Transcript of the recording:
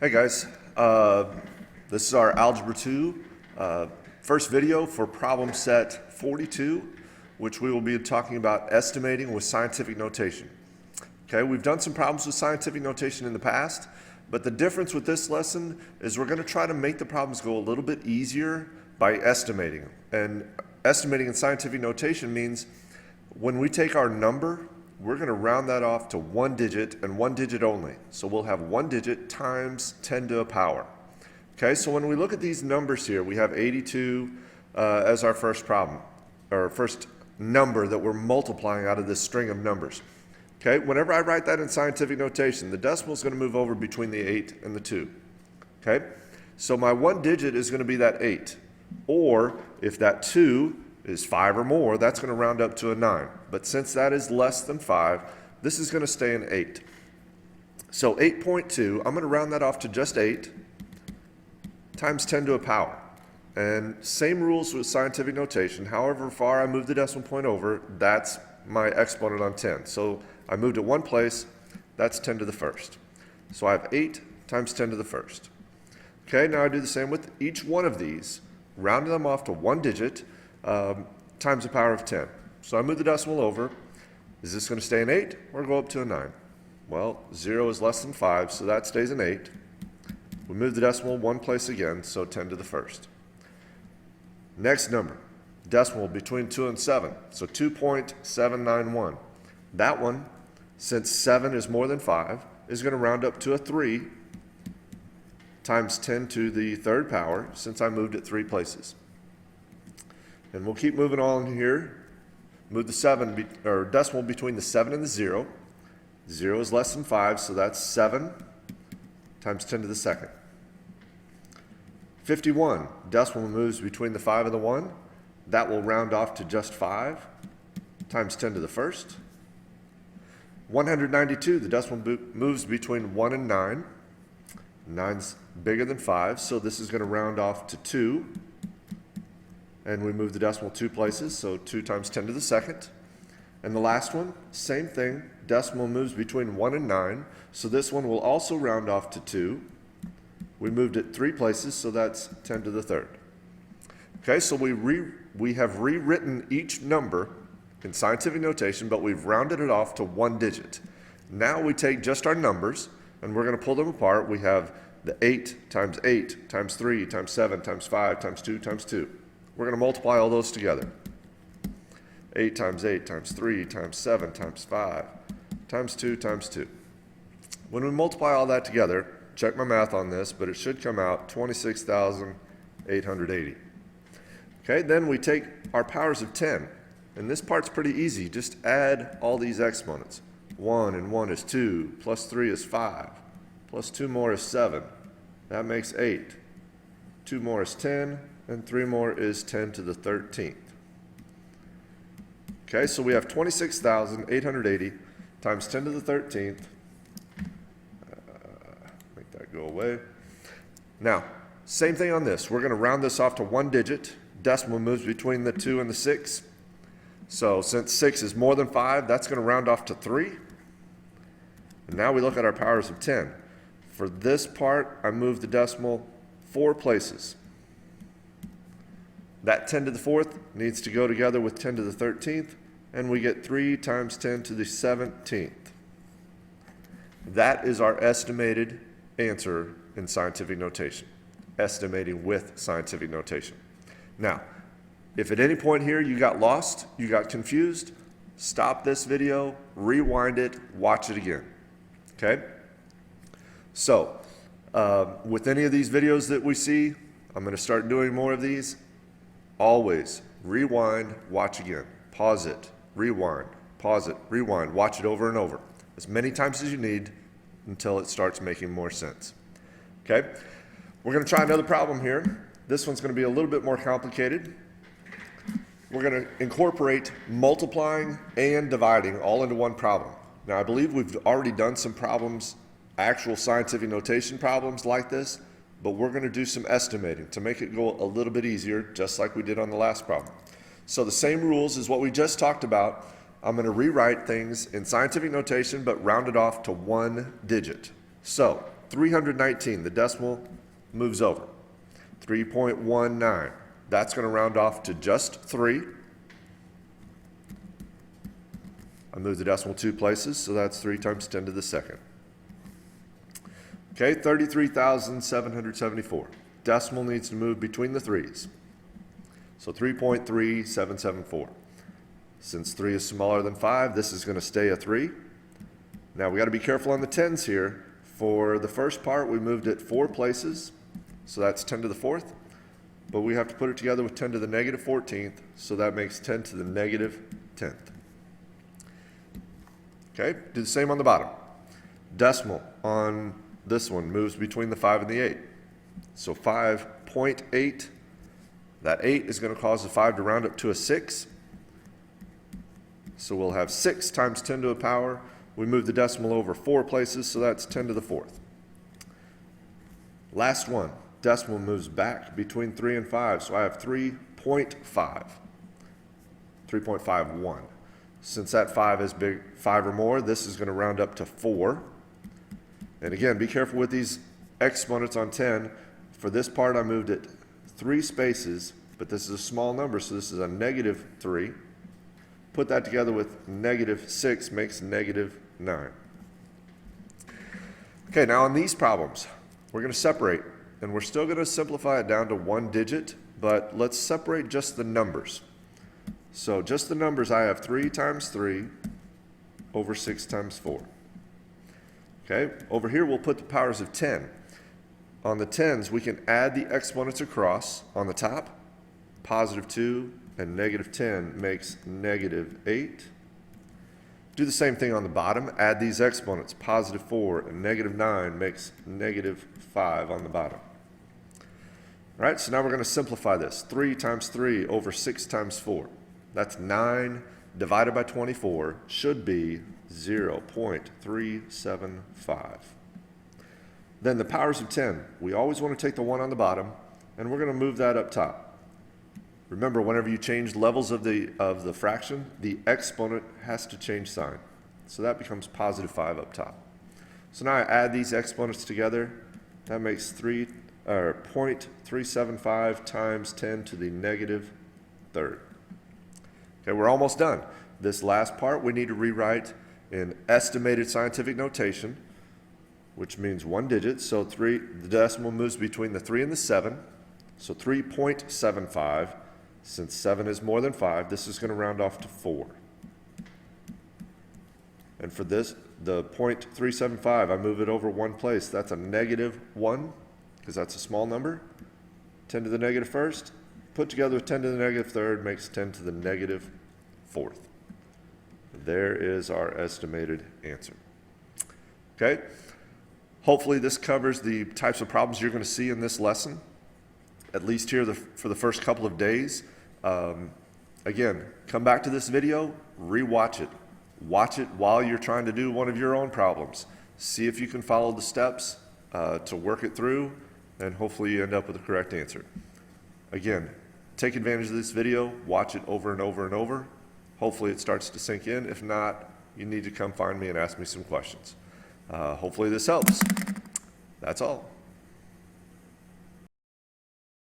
Hey guys, this is our Algebra 2 first video for problem set 42, which we will be talking about estimating with scientific notation. Okay, we've done some problems with scientific notation in the past, but the difference with this lesson is we're going to try to make the problems go a little bit easier by estimating. And estimating in scientific notation means when we take our number, we're going to round that off to one digit and one digit only. So we'll have one digit times 10 to the power. Okay, so when we look at these numbers here, we have 82 as our first problem, or first number that we're multiplying out of this string of numbers. Okay, whenever I write that in scientific notation, the decimal is going to move over between the 8 and the 2. Okay, so my one digit is going to be that 8. Or if that 2 is 5 or more, that's going to round up to a 9. But since that is less than 5, this is going to stay an 8. So 8.2, I'm going to round that off to just 8 times 10 to a power. And same rules with scientific notation. However far I move the decimal point over, that's my exponent on 10. So I moved it one place, that's 10 to the first. So I have 8 times 10 to the first. Okay, now I do the same with each one of these, rounding them off to one digit, times the power of 10. So I move the decimal over. Is this going to stay an 8 or go up to a 9? Well, 0 is less than 5, so that stays an 8. We move the decimal one place again, so 10 to the first. Next number, decimal between 2 and 7, so 2.791. That one, since 7 is more than 5, is going to round up to a 3 times 10 to the third power, since I moved it 3 places. And we'll keep moving on here. Move the decimal between the 7 and the 0. 0 is less than 5, so that's 7 times 10 to the second. 51, decimal moves between the 5 and the 1. That will round off to just 5 times 10 to the first. 192, the decimal moves between 1 and 9. 9's bigger than 5, so this is going to round off to 2. And we move the decimal 2 places, so 2 times 10 to the second. And the last one, same thing, decimal moves between 1 and 9, so this one will also round off to 2. We moved it 3 places, so that's 10 to the third. Okay, so we have rewritten each number in scientific notation, but we've rounded it off to one digit. Now we take just our numbers, and we're going to pull them apart. We have the 8 times 8 times 3 times 7 times 5 times 2 times 2. We're going to multiply all those together. 8 times 8 times 3 times 7 times 5 times 2 times 2. When we multiply all that together, check my math on this, but it should come out 26,880. Okay, then we take our powers of 10, and this part's pretty easy. Just add all these exponents. 1 and 1 is 2, plus 3 is 5, plus 2 more is 7. That makes 8. 2 more is 10, and 3 more is 10 to the 13th. Okay, so we have 26,880 times 10 to the 13th. Make that go away. Now, same thing on this. We're going to round this off to one digit. Decimal moves between the 2 and the 6. So since 6 is more than 5, that's going to round off to 3. And now we look at our powers of 10. For this part, I moved the decimal 4 places. That 10 to the 4th needs to go together with 10 to the 13th, and we get 3 times 10 to the 17th. That is our estimated answer in scientific notation, estimating with scientific notation. Now, if at any point here you got lost, you got confused, stop this video, rewind it, watch it again. Okay? So, with any of these videos that we see, I'm going to start doing more of these. Always rewind, watch again, pause it, rewind, watch it over and over, as many times as you need until it starts making more sense. Okay, we're going to try another problem here. This one's going to be a little bit more complicated. We're going to incorporate multiplying and dividing all into one problem. Now, I believe we've already done some problems, actual scientific notation problems like this, but we're going to do some estimating to make it go a little bit easier, just like we did on the last problem. So the same rules as what we just talked about. I'm going to rewrite things in scientific notation, but round it off to one digit. So 319, the decimal moves over. 3.19, that's going to round off to just 3. I moved the decimal 2 places, so that's 3 times 10 to the second. Okay, 33,774. Decimal needs to move between the 3's. So 3.3774. Since 3 is smaller than 5, this is going to stay a 3. Now we got to be careful on the tens here. For the first part, we moved it 4 places, so that's 10 to the 4th. But we have to put it together with 10 to the negative 14th, so that makes 10 to the negative 10th. Okay, do the same on the bottom. Decimal on this one moves between the 5 and the 8. So 5.8, that 8 is going to cause the 5 to round up to a 6. So we'll have 6 times 10 to the power. We move the decimal over 4 places, so that's 10 to the 4th. Last one, decimal moves back between 3 and 5, so I have 3.51. Since that 5 is big, 5 or more, this is going to round up to 4. And again, be careful with these exponents on 10. For this part, I moved it 3 spaces, but this is a small number, so this is a negative 3. Put that together with negative 6 makes negative 9. Okay, now on these problems, we're going to separate, and we're still going to simplify it down to 1 digit, but let's separate just the numbers. So just the numbers, I have 3 times 3 over 6 times 4. Okay, over here we'll put the powers of 10. On the tens, we can add the exponents across. On the top, positive 2 and negative 10 makes negative 8. Do the same thing on the bottom. Add these exponents. Positive 4 and negative 9 makes negative 5 on the bottom. All right, so now we're going to simplify this. 3 times 3 over 6 times 4. That's 9 divided by 24 should be 0.375. Then the powers of 10. We always want to take the 1 on the bottom, and we're going to move that up top. Remember, whenever you change levels of the fraction, the exponent has to change sign. So that becomes positive 5 up top. So now I add these exponents together. That makes 0.375 times 10 to the negative 3rd. Okay, we're almost done. This last part we need to rewrite in estimated scientific notation, which means 1 digit. So the decimal moves between the 3 and the 7. So 3.75. Since 7 is more than 5, this is going to round off to 4. And for this, the 0.375, I move it over 1 place. That's a negative 1, because that's a small number. 10 to the negative 1st, put together with 10 to the negative 3rd, makes 10 to the negative 4th. There is our estimated answer. Okay? Hopefully this covers the types of problems you're going to see in this lesson, at least here for the first couple of days. Again, come back to this video, rewatch it. Watch it while you're trying to do one of your own problems. See if you can follow the steps to work it through, and hopefully you end up with the correct answer. Again, take advantage of this video, watch it over and over and over. Hopefully it starts to sink in. If not, you need to come find me and ask me some questions. Hopefully this helps. That's all.